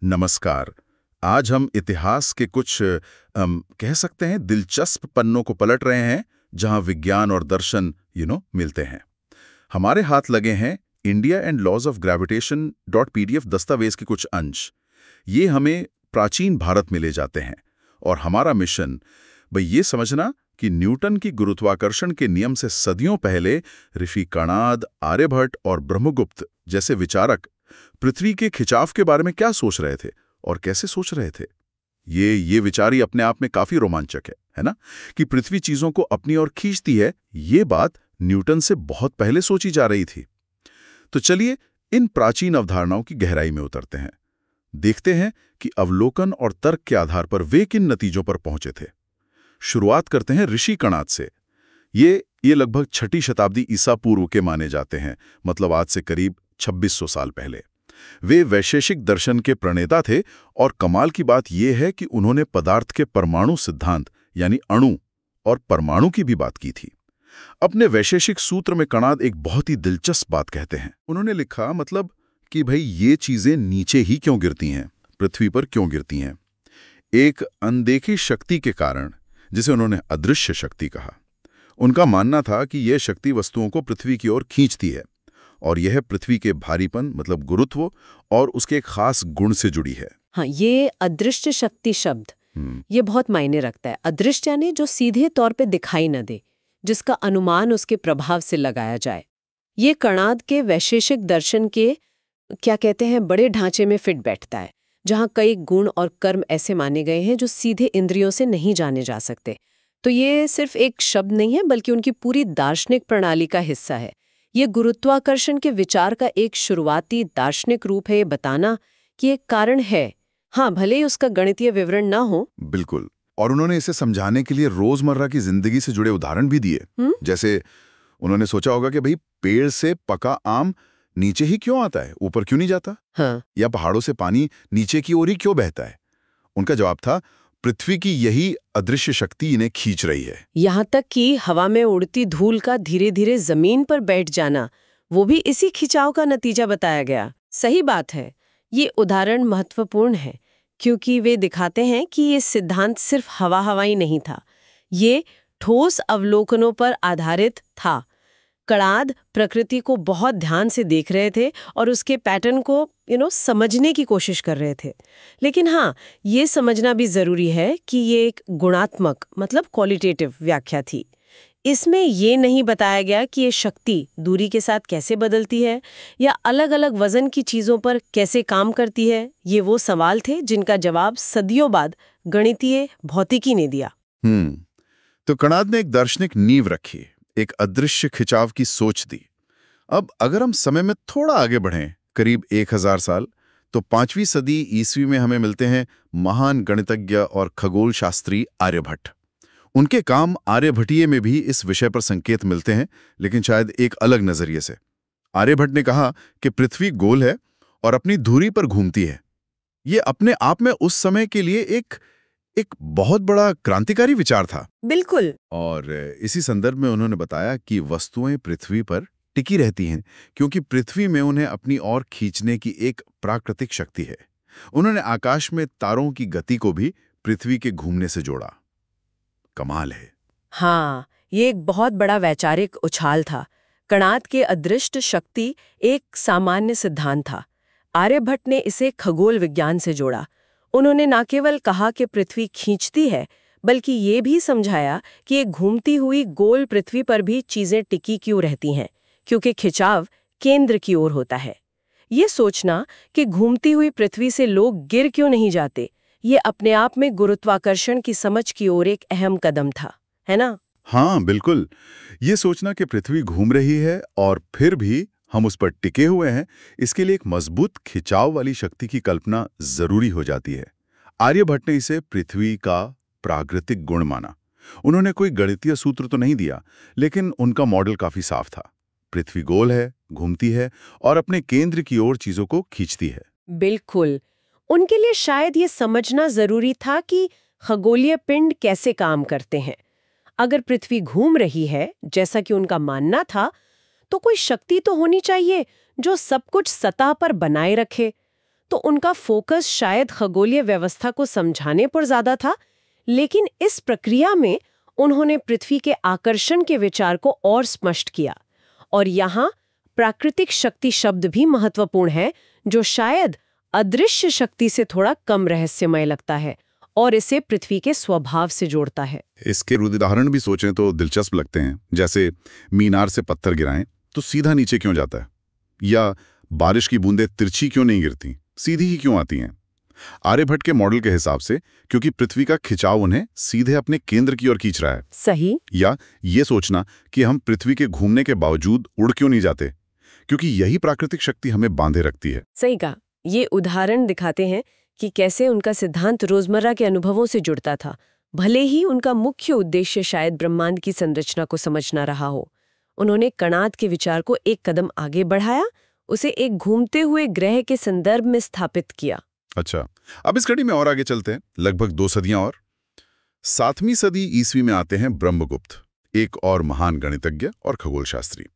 नमस्कार। आज हम इतिहास के कुछ कह सकते हैं दिलचस्प पन्नों को पलट रहे हैं जहां विज्ञान और दर्शन मिलते हैं। हमारे हाथ लगे हैं India and laws of gravitation .pdf दस्तावेज के कुछ अंश। ये हमें प्राचीन भारत में ले जाते हैं और हमारा मिशन भाई ये समझना कि न्यूटन की गुरुत्वाकर्षण के नियम से सदियों पहले ऋषि कणाद, आर्यभट्ट और ब्रह्मगुप्त जैसे विचारक पृथ्वी के खिंचाव के बारे में क्या सोच रहे थे और कैसे सोच रहे थे। ये विचार ही अपने आप में काफी रोमांचक है ना? कि पृथ्वी चीजों को अपनी ओर खींचती है, ये बात न्यूटन से बहुत पहले सोची जा रही थी। तो चलिए इन प्राचीन अवधारणाओं की गहराई में उतरते हैं। देखते हैं कि अवलोकन और तर्क के आधार पर वे किन नतीजों पर पहुंचे थे। शुरुआत करते हैं ऋषि कणाद से। ये लगभग 6ठी शताब्दी ईसा पूर्व के माने जाते हैं, मतलब आज से करीब 2600 साल पहले। वे वैशेषिक दर्शन के प्रणेता थे और कमाल की बात यह है कि उन्होंने पदार्थ के परमाणु सिद्धांत यानी अणु और परमाणु की भी बात की थी। अपने वैशेषिक सूत्र में कणाद एक बहुत ही दिलचस्प बात कहते हैं। उन्होंने लिखा मतलब कि भाई ये चीजें नीचे ही क्यों गिरती हैं, पृथ्वी पर क्यों गिरती हैं? एक अनदेखी शक्ति के कारण, जिसे उन्होंने अदृश्य शक्ति कहा। उनका मानना था कि यह शक्ति वस्तुओं को पृथ्वी की ओर खींचती है और यह पृथ्वी के भारीपन मतलब गुरुत्व और उसके एक खास गुण से जुड़ी है। हाँ, ये अदृश्य शक्ति शब्द ये बहुत मायने रखता है। अदृश्य यानी जो सीधे तौर पे दिखाई न दे, जिसका अनुमान उसके प्रभाव से लगाया जाए। ये कणाद के वैशेषिक दर्शन के क्या कहते हैं बड़े ढांचे में फिट बैठता है, जहाँ कई गुण और कर्म ऐसे माने गए हैं जो सीधे इंद्रियों से नहीं जाने जा सकते। तो ये सिर्फ एक शब्द नहीं है, बल्कि उनकी पूरी दार्शनिक प्रणाली का हिस्सा है। ये गुरुत्वाकर्षण के विचार का एक शुरुआती दार्शनिक रूप है, ये बताना कि एक कारण है, हाँ भले ही उसका गणितीय विवरण ना हो। बिल्कुल। और उन्होंने इसे समझाने के लिए रोजमर्रा की जिंदगी से जुड़े उदाहरण भी दिए। जैसे उन्होंने सोचा होगा कि भाई पेड़ से पका आम नीचे ही क्यों आता है, ऊपर क्यों नहीं जाता? हाँ। या पहाड़ों से पानी नीचे की ओर ही क्यों बहता है? उनका जवाब था पृथ्वी की यही अदृश्य शक्ति इन्हें खींच रही है। यहाँ तक कि हवा में उड़ती धूल का धीरे धीरे जमीन पर बैठ जाना, वो भी इसी खिंचाव का नतीजा बताया गया। सही बात है। ये उदाहरण महत्वपूर्ण है क्योंकि वे दिखाते हैं कि ये सिद्धांत सिर्फ हवा-हवाई नहीं था, ये ठोस अवलोकनों पर आधारित था। कणाद प्रकृति को बहुत ध्यान से देख रहे थे और उसके पैटर्न को समझने की कोशिश कर रहे थे। लेकिन हाँ, ये समझना भी जरूरी है कि ये एक गुणात्मक मतलब क्वालिटेटिव व्याख्या थी। इसमें ये नहीं बताया गया कि ये शक्ति दूरी के साथ कैसे बदलती है या अलग-अलग वजन की चीजों पर कैसे काम करती है। ये वो सवाल थे जिनका जवाब सदियों बाद गणितीय भौतिकी ने दिया। तो कणाद ने एक दार्शनिक नींव रखी, एक अदृश्य खिंचाव की सोच दी। अब अगर हम समय में थोड़ा आगे बढ़ें, करीब 1000 साल, तो 5वीं सदी ईस्वी में हमें मिलते हैं महान गणितज्ञ और खगोल शास्त्री आर्यभट्ट। उनके काम आर्यभट्टीय में भी इस विषय पर संकेत मिलते हैं, लेकिन शायद एक अलग नजरिए से। आर्यभट्ट ने कहा कि पृथ्वी गोल है और अपनी धुरी पर घूमती है। ये अपने आप में उस समय के लिए एक बहुत बड़ा क्रांतिकारी विचार था। बिल्कुल। और इसी संदर्भ में उन्होंने बताया कि वस्तुएं पृथ्वी पर टिकी रहती हैं क्योंकि पृथ्वी में उन्हें अपनी ओर खींचने की एक प्राकृतिक शक्ति है। उन्होंने आकाश में तारों की गति को भी पृथ्वी के घूमने से जोड़ा। कमाल है। हाँ, ये एक बहुत बड़ा वैचारिक उछाल था। कणाद के अदृश्य शक्ति एक सामान्य सिद्धांत था। आर्यभट्ट ने इसे खगोल विज्ञान से जोड़ा। उन्होंने न केवल कहा कि पृथ्वी खींचती है, बल्कि ये भी समझाया कि एक घूमती हुई गोल पृथ्वी पर भी चीजें टिकी क्यों रहती हैं, क्योंकि खिंचाव केंद्र की ओर होता है। ये सोचना कि घूमती हुई पृथ्वी से लोग गिर क्यों नहीं जाते, ये अपने आप में गुरुत्वाकर्षण की समझ की ओर एक अहम कदम था, है ना? हाँ बिल्कुल। ये सोचना कि पृथ्वी घूम रही है और फिर भी हम उस पर टिके हुए हैं, इसके लिए एक मजबूत खिंचाव वाली शक्ति की कल्पना जरूरी हो जाती है। आर्यभट्ट ने इसे पृथ्वी का प्राकृतिक गुण माना। उन्होंने कोई गणितीय सूत्र तो नहीं दिया, लेकिन उनका मॉडल काफी साफ था। पृथ्वी गोल है, घूमती है और अपने केंद्र की ओर चीजों को खींचती है। बिल्कुल। उनके लिए शायद ये समझना जरूरी था कि खगोलीय पिंड कैसे काम करते हैं। अगर पृथ्वी घूम रही है, जैसा कि उनका मानना था, तो कोई शक्ति तो होनी चाहिए जो सब कुछ सतह पर बनाए रखे। तो उनका फोकस शायद खगोलीय व्यवस्था को समझाने पर ज्यादा था, लेकिन इस प्रक्रिया में उन्होंने पृथ्वी के आकर्षण के विचार को और स्पष्ट किया। और यहाँ प्राकृतिक शक्ति शब्द भी महत्वपूर्ण है, जो शायद अदृश्य शक्ति से थोड़ा कम रहस्यमय लगता है और इसे पृथ्वी के स्वभाव से जोड़ता है। इसके उदाहरण भी सोचें तो दिलचस्प लगते हैं, जैसे मीनार से पत्थर गिराएं तो सीधा नीचे क्यों जाता है, या बारिश की बूंदें तिरछी क्यों नहीं गिरती, सीधी ही क्यों आती हैं। आर्यभट्ट के मॉडल के हिसाब से क्योंकि पृथ्वी का खिंचाव उन्हें सीधे अपने केंद्र की ओर खींच रहा है। सही। या ये सोचना कि हम पृथ्वी के घूमने के बावजूद उड़ क्यों नहीं जाते, क्योंकि यही प्राकृतिक शक्ति हमें बांधे रखती है। सही कहा। ये उदाहरण दिखाते हैं कि कैसे उनका सिद्धांत रोजमर्रा के अनुभवों से जुड़ता था, भले ही उनका मुख्य उद्देश्य शायद ब्रह्मांड की संरचना को समझना रहा हो। उन्होंने कणाद के विचार को एक कदम आगे बढ़ाया, उसे एक घूमते हुए ग्रह के संदर्भ में स्थापित किया। अच्छा, अब इस कड़ी में और आगे चलते हैं, लगभग 2 सदियां और। 7वीं सदी ईस्वी में आते हैं ब्रह्मगुप्त, एक और महान गणितज्ञ और खगोलशास्त्री।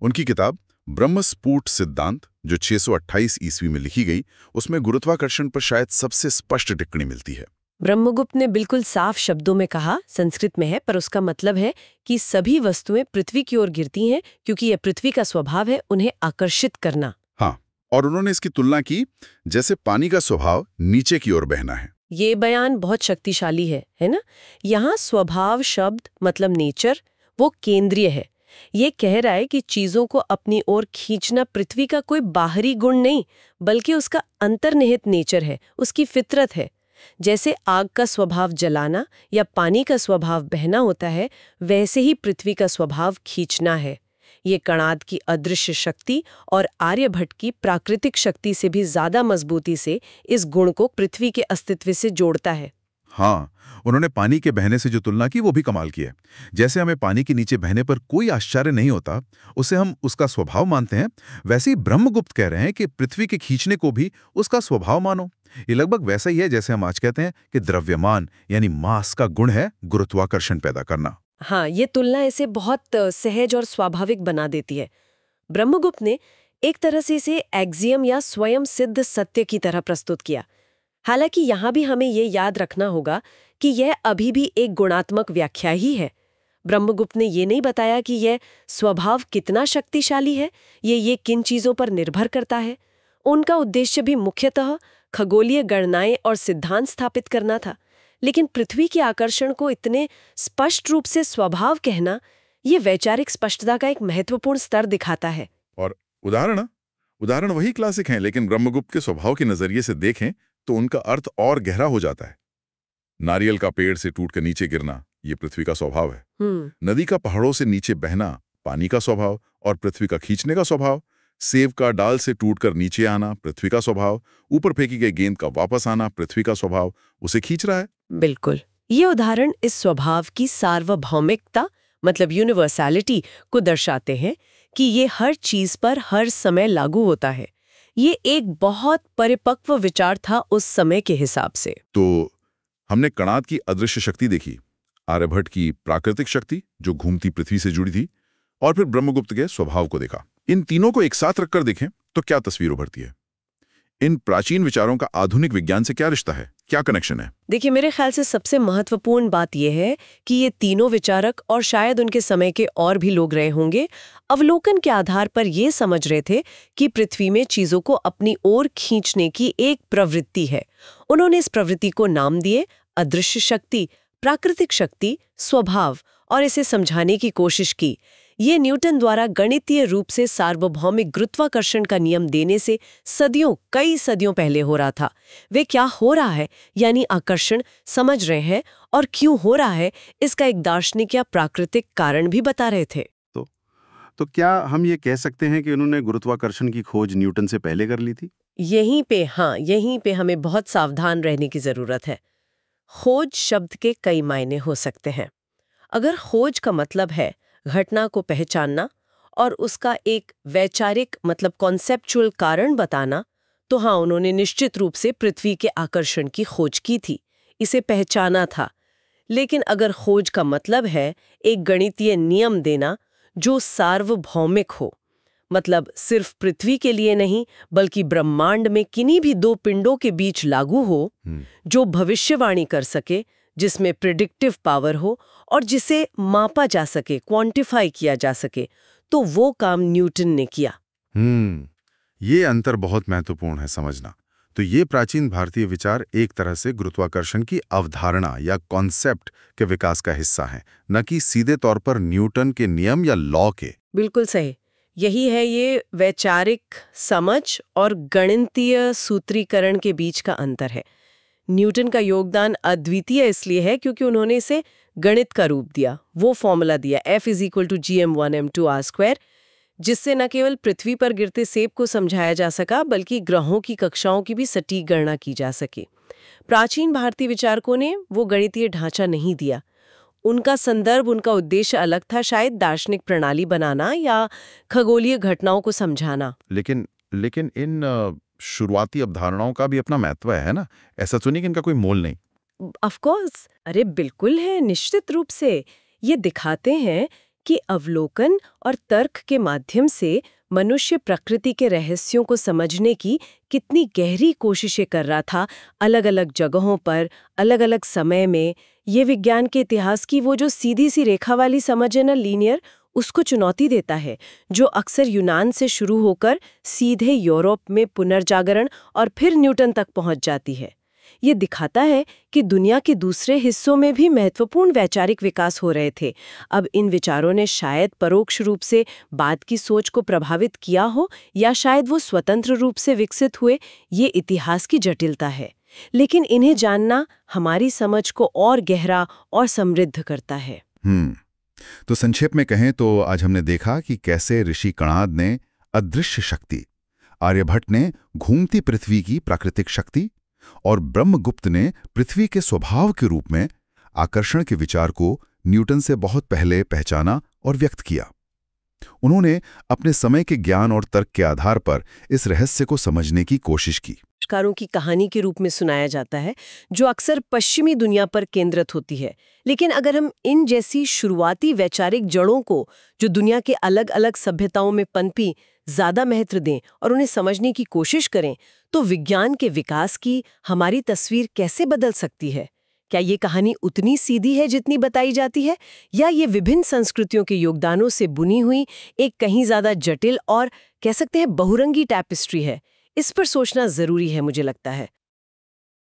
उनकी किताब ब्रह्मस्फुट सिद्धांत, जो 628 ईस्वी में लिखी गई, उसमें गुरुत्वाकर्षण पर शायद सबसे स्पष्ट टिप्पणी मिलती है। ब्रह्मगुप्त ने बिल्कुल साफ शब्दों में कहा, संस्कृत में है पर उसका मतलब है कि सभी वस्तुएं पृथ्वी की ओर गिरती हैं क्योंकि यह पृथ्वी का स्वभाव है उन्हें आकर्षित करना। हाँ, और उन्होंने इसकी तुलना की जैसे पानी का स्वभाव नीचे की ओर बहना है। ये बयान बहुत शक्तिशाली है ना? यहाँ स्वभाव शब्द मतलब नेचर, वो केंद्रीय है। ये कह रहा है कि चीजों को अपनी ओर खींचना पृथ्वी का कोई बाहरी गुण नहीं, बल्कि उसका अंतर्निहित नेचर है, उसकी फितरत है। जैसे आग का स्वभाव जलाना या पानी का स्वभाव बहना होता है, वैसे ही पृथ्वी का स्वभाव खींचना है। ये कणाद की अदृश्य शक्ति और आर्यभट्ट की प्राकृतिक शक्ति से भी ज्यादा मजबूती से इस गुण को पृथ्वी के अस्तित्व से जोड़ता है। हाँ, उन्होंने पानी के बहने से जो तुलना की वो भी कमाल की है। जैसे हमें पानी के नीचे बहने पर कोई आश्चर्य नहीं होता, उसे हम उसका स्वभाव मानते हैं, वैसे ही ब्रह्मगुप्त कह रहे हैं कि पृथ्वी के खींचने को भी उसका स्वभाव मानो। ये लगभग वैसा ही है जैसे हम आज कहते हैं कि द्रव्यमान यानी मास का गुण है गुरुत्वाकर्षण पैदा करना। हाँ, ये तुलना इसे बहुत सहज और स्वाभाविक बना देती है। ब्रह्मगुप्त ने एक तरह से इसे एक्सियम या स्वयं सिद्ध सत्य की तरह प्रस्तुत किया। हालांकि यहाँ भी हमें ये याद रखना होगा कि यह अभी भी एक गुणात्मक व्याख्या ही है। ब्रह्मगुप्त ने ये नहीं बताया कि यह स्वभाव कितना शक्तिशाली है, ये किन चीज़ों पर निर्भर करता है। उनका उद्देश्य भी मुख्यतः खगोलीय गणनाएं और सिद्धांत स्थापित करना था। लेकिन पृथ्वी के आकर्षण को इतने स्पष्ट रूप से स्वभाव कहना, ये वैचारिक स्पष्टता का एक महत्वपूर्ण स्तर दिखाता है। और उदाहरण वही क्लासिक हैं, लेकिन ब्रह्मगुप्त के स्वभाव के नजरिए से देखें तो उनका अर्थ और गहरा हो जाता है। नारियल का पेड़ से टूटकर नीचे गिरना, ये पृथ्वी का स्वभाव है। नदी का पहाड़ों से नीचे बहना, पानी का स्वभाव और पृथ्वी का खींचने का स्वभाव। सेब का डाल से टूटकर नीचे आना, पृथ्वी का स्वभाव। ऊपर फेंकी गई गेंद का वापस आना, पृथ्वी का स्वभाव, उसे खींच रहा है। बिल्कुल, ये उदाहरण इस स्वभाव की सार्वभौमिकता मतलब यूनिवर्सैलिटी को दर्शाते हैं कि ये हर चीज पर हर समय लागू होता है। ये एक बहुत परिपक्व विचार था उस समय के हिसाब से। तो हमने कणाद की अदृश्य शक्ति देखी, आर्यभट्ट की प्राकृतिक शक्ति जो घूमती पृथ्वी से जुड़ी थी, और फिर ब्रह्मगुप्त के स्वभाव को देखा। इन तीनों को एक साथ रखकर देखें तो क्या तस्वीर उभरती है? इन प्राचीन विचारों का आधुनिक विज्ञान से क्या रिश्ता है, क्या कनेक्शन है? देखिए, मेरे ख्याल से सबसे महत्वपूर्ण बात यह है कि ये तीनों विचारक और शायद उनके समय के और भी लोग रहे होंगे, अवलोकन के आधार पर ये समझ रहे थे कि पृथ्वी में चीजों को अपनी ओर खींचने की एक प्रवृत्ति है। उन्होंने इस प्रवृत्ति को नाम दिए अदृश्य शक्ति, प्राकृतिक शक्ति, स्वभाव, और इसे समझाने की कोशिश की। ये न्यूटन द्वारा गणितीय रूप से सार्वभौमिक गुरुत्वाकर्षण का नियम देने से कई सदियों पहले हो रहा था। वे क्या हो रहा है यानी आकर्षण समझ रहे हैं, और क्यों हो रहा है इसका एक दार्शनिक या प्राकृतिक कारण भी बता रहे थे। तो क्या हम ये कह सकते हैं कि उन्होंने गुरुत्वाकर्षण की खोज न्यूटन से पहले कर ली थी? यहीं पे हमें बहुत सावधान रहने की जरूरत है। खोज शब्द के कई मायने हो सकते हैं। अगर खोज का मतलब है घटना को पहचानना और उसका एक वैचारिक मतलब कॉन्सेप्चुअल कारण बताना, तो हाँ, उन्होंने निश्चित रूप से पृथ्वी के आकर्षण की खोज की थी, इसे पहचाना था। लेकिन अगर खोज का मतलब है एक गणितीय नियम देना जो सार्वभौमिक हो, मतलब सिर्फ पृथ्वी के लिए नहीं, बल्कि ब्रह्मांड में किन्हीं भी दो पिंडों के बीच लागू हो, जो भविष्यवाणी कर सके, जिसमें प्रिडिक्टिव पावर हो और जिसे मापा जा सके, क्वांटिफाई किया जा सके, तो वो काम न्यूटन ने किया। ये अंतर बहुत महत्वपूर्ण है समझना। तो ये प्राचीन भारतीय विचार एक तरह से गुरुत्वाकर्षण की अवधारणा या कॉन्सेप्ट के विकास का हिस्सा है, न कि सीधे तौर पर न्यूटन के नियम या लॉ के। बिल्कुल सही। यही है ये वैचारिक समझ और गणितीय सूत्रीकरण के बीच का अंतर है। न्यूटन का योगदान अद्वितीय इसलिए है क्योंकि उन्होंने इसे गणित का रूप दिया, वो फॉर्मूला दिया F=gm1m2r², जिससे न केवल पृथ्वी पर गिरते सेब को समझाया जा सका, बल्कि ग्रहों की कक्षाओं की भी सटीक गणना की जा सके। प्राचीन भारतीय विचारकों ने वो गणितीय ढांचा नहीं दिया। उनका संदर्भ, उनका उद्देश्य अलग था, शायद दार्शनिक प्रणाली बनाना या खगोलीय घटनाओं को समझाना। लेकिन इन शुरुआती अवधारणाओं का भी अपना महत्व है ना? ऐसा तो नहीं कि इनका कोई मोल नहीं? ऑफ कोर्स, अरे बिल्कुल है, निश्चित रूप से। ये दिखाते हैं कि अवलोकन और तर्क के माध्यम से मनुष्य प्रकृति के रहस्यों को समझने की कितनी गहरी कोशिशें कर रहा था, अलग अलग जगहों पर, अलग अलग समय में। ये विज्ञान के इतिहास की वो जो सीधी सी रेखा वाली समझ है ना, लीनियर, उसको चुनौती देता है, जो अक्सर यूनान से शुरू होकर सीधे यूरोप में पुनर्जागरण और फिर न्यूटन तक पहुंच जाती है। ये दिखाता है कि दुनिया के दूसरे हिस्सों में भी महत्वपूर्ण वैचारिक विकास हो रहे थे। अब इन विचारों ने शायद परोक्ष रूप से बाद की सोच को प्रभावित किया हो, या शायद वो स्वतंत्र रूप से विकसित हुए, ये इतिहास की जटिलता है। लेकिन इन्हें जानना हमारी समझ को और गहरा और समृद्ध करता है। तो संक्षेप में कहें तो आज हमने देखा कि कैसे ऋषि कणाद ने अदृश्य शक्ति, आर्यभट्ट ने घूमती पृथ्वी की प्राकृतिक शक्ति और ब्रह्मगुप्त ने पृथ्वी के स्वभाव के रूप में आकर्षण के विचार को न्यूटन से बहुत पहले पहचाना और व्यक्त किया। उन्होंने अपने समय के ज्ञान और तर्क के आधार पर इस रहस्य को समझने की कोशिश की। आविष्कारों की कहानी के रूप में सुनाया जाता है, जो अक्सर पश्चिमी दुनिया पर केंद्रित होती है। लेकिन अगर हम इन जैसी शुरुआती वैचारिक जड़ों को, जो दुनिया के अलग अलग सभ्यताओं में पनपी, ज्यादा महत्व दें और उन्हें समझने की कोशिश करें, तो विज्ञान के विकास की हमारी तस्वीर कैसे बदल सकती है? क्या ये कहानी उतनी सीधी है जितनी बताई जाती है, या ये विभिन्न संस्कृतियों के योगदानों से बुनी हुई एक कहीं ज्यादा जटिल और कह सकते हैं बहुरंगी टैपेस्ट्री है? इस पर सोचना जरूरी है, मुझे लगता है।